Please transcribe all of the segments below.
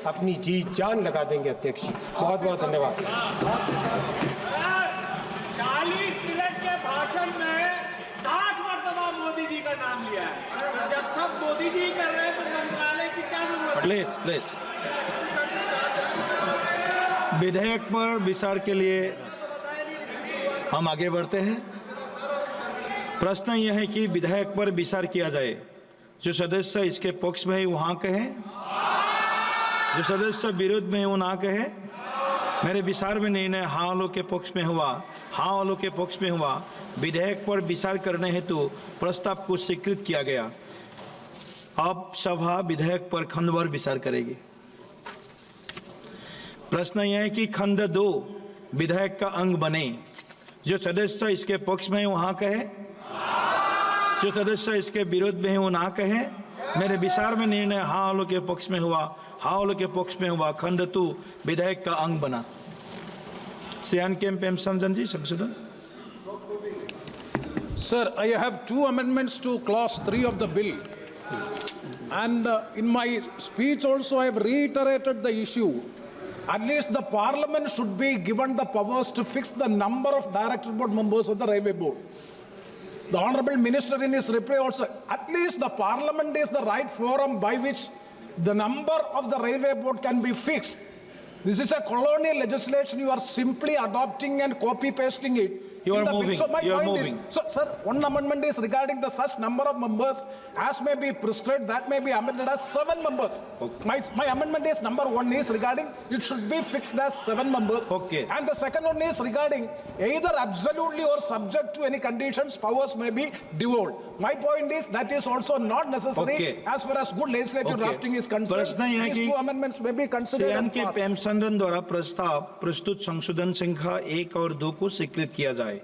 अपनी जी जान लगा देंगे अध्यक्ष जी। बहुत बहुत धन्यवाद। 40 मिनट के भाषण में 60 मरतबा मोदी जी का नाम लिया है। तो जब सब मोदी जी कर रहे हैं तो मंत्रालय की क्या जरूरत है? प्लीज विधेयक पर विचार के लिए हम आगे बढ़ते हैं। प्रश्न यह है कि विधेयक पर विचार किया जाए। जो सदस्य इसके पक्ष में है वहाँ कहे, जो सदस्य विरोध में है वो ना कहे। मेरे विचार में निर्णय हाँ वालों के पक्ष में हुआ, हाँ वालों के पक्ष में हुआ। विधेयक पर विचार करने हेतु प्रस्ताव को स्वीकृत किया गया। अब सभा विधेयक पर खंडवार विचार करेगी। प्रश्न यह है कि खंड 2 विधेयक का अंग बने। जो सदस्य इसके पक्ष में है वहाँ कहे, जो सदस्य इसके विरोध में है वो ना कहे। मेरे विचार में निर्णय हाँ वालों के पक्ष में हुआ, हाँ वालों के पक्ष में हुआ। खंड 2 विधेयक का अंग बना। श्री एन.के. प्रेमचंद जी, संशोधन। Sir, I have 2 amendments to clause 3 of the bill. And in my speech also I have reiterated the issue. At least the parliament should be given the powers to fix the number of director board members of the railway board. The honorable minister in his reply also, at least the parliament is the right forum by which the number of the railway board can be fixed. This is a colonial legislation. You are simply adopting and copy pasting it. You are moving. So my You are point moving. is, so, sir, one amendment is regarding the such number of members as may be prescribed, that may be amended as 7 members. Okay. My amendment is number 1 is regarding it should be fixed as 7 members. Okay. And the second one is regarding either absolutely or subject to any conditions, powers may be devolved. My point is that is also not necessary. Okay. As far as good legislative Okay. drafting is concerned. प्रश्न यह है These कि 2 amendments may be considered and के passed. Premchand द्वारा प्रस्ताव प्रस्तुत संशोधन संख्या 1 और 2 को स्वीकृत किया जाए।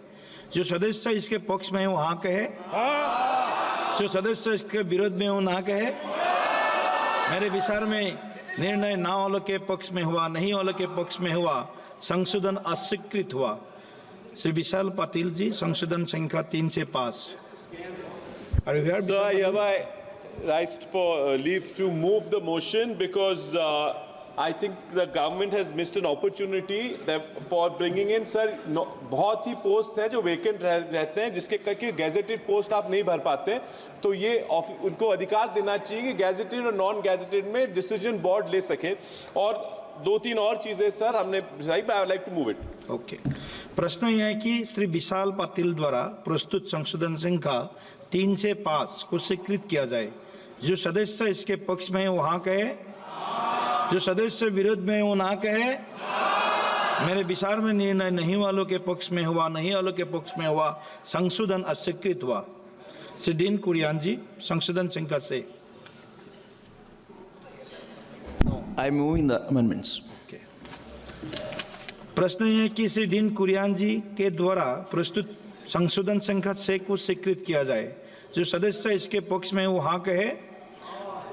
जो सदस्य इसके पक्ष में है वो हाँ कहे, जो सदस्य इसके विरोध में वो ना कहे। मेरे विचार में निर्णय ना वालों के पक्ष में हुआ, नहीं वालों के पक्ष में हुआ। संशोधन अस्वीकृत हुआ। श्री विशाल पाटिल जी, संशोधन संख्या 3 से पास। So I hereby rise for leave to move the motion because I think the government has missed an opportunity for bringing in, sir, बहुत ही पोस्ट हैं जो वेकेंट रहते हैं जिसके करके गैजेटेड पोस्ट आप नहीं भर पाते। तो ये उनको अधिकार देना चाहिए कि गैजेटेड और नॉन गैजेटेड में डिसीजन बोर्ड ले सके। और 2-3 और चीजें सर हमने I would like to move it. Okay. प्रश्न यह है कि श्री विशाल पाटिल द्वारा प्रस्तुत संशोधन संख्या 3 से 5 को स्वीकृत किया जाए। जो सदस्य इसके पक्ष में है वो हाँ कहे, जो सदस्य विरोध में वो ना कहे। मेरे विचार में निर्णय नहीं वालों के पक्ष में हुआ, नहीं वालों के पक्ष में हुआ। संशोधन अस्वीकृत हुआ। श्री डीन कुरियान जी, संशोधन संख्या से। I move in the amendments. प्रश्न यह है कि श्री डीन कुरियान जी के द्वारा प्रस्तुत संशोधन संख्या 6 को स्वीकृत किया जाए। जो सदस्य इसके पक्ष में वो हाँ कहे,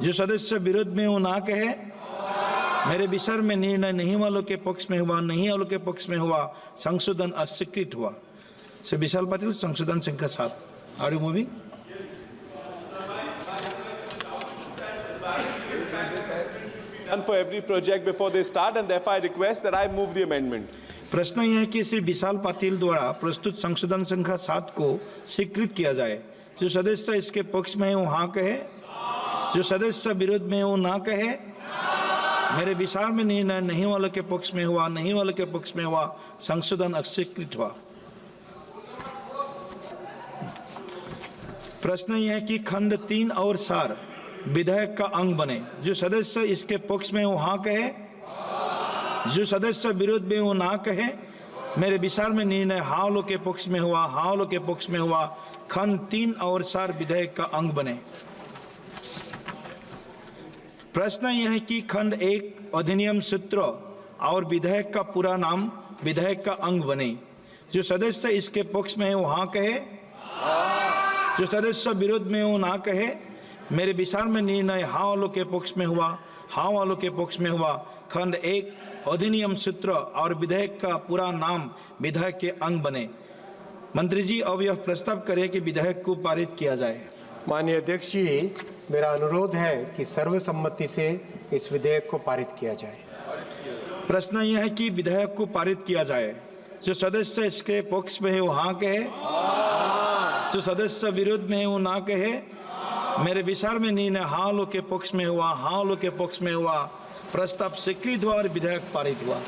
जो सदस्य विरोध में वो ना कहे। मेरे विचार में निर्णय नहीं वालों के पक्ष में हुआ, नहीं वालों के पक्ष में हुआ। संशोधन अस्वीकृत हुआ। श्री विशाल पाटिल, संशोधन संख्या 7। Are you moving? And for every project before they start, and therefore I request that I move the amendment. प्रश्न यह है कि श्री विशाल पाटिल द्वारा प्रस्तुत संशोधन संख्या 7 को स्वीकृत किया जाए। जो सदस्य इसके पक्ष में है वो हाँ कहे, जो सदस्य विरोध में है वो ना कहे। मेरे विचार में निर्णय नहीं वालों के पक्ष में हुआ, नहीं वालों के पक्ष में हुआ। संशोधन अस्वीकृत हुआ। प्रश्न यह है कि खंड 3 और 4 विधेयक का अंग बने। जो सदस्य इसके पक्ष में वो हाँ कहे, जो सदस्य विरोध में वो ना कहे। मेरे विचार में निर्णय हाँ वालों के पक्ष में हुआ, हाँ वालों के पक्ष में हुआ। खंड 3 और 4 विधेयक का अंग बने। प्रश्न यह है कि खंड 1 अधिनियम सूत्र और विधेयक का पूरा नाम विधेयक का अंग बने। जो सदस्य इसके पक्ष में है वो हाँ कहे, जो सदस्य विरोध में वो ना कहे। मेरे विचार में निर्णय हाँ वालों के पक्ष में हुआ, हाँ वालों के पक्ष में हुआ। खंड 1 अधिनियम सूत्र और विधेयक का पूरा नाम विधेयक के अंग बने। मंत्री जी अब यह प्रस्ताव करें कि विधेयक को पारित किया जाए। माननीय अध्यक्ष जी, मेरा अनुरोध है कि सर्वसम्मति से इस विधेयक को पारित किया जाए। प्रश्न यह है कि विधेयक को पारित किया जाए। जो सदस्य इसके पक्ष में है वो हाँ कहे, जो सदस्य विरोध में है वो ना कहे। मेरे विचार में निर्णय हाँ लोग के पक्ष में हुआ, हाँ लोग के पक्ष में हुआ। प्रस्ताव स्वीकृत हुआ और विधेयक पारित हुआ।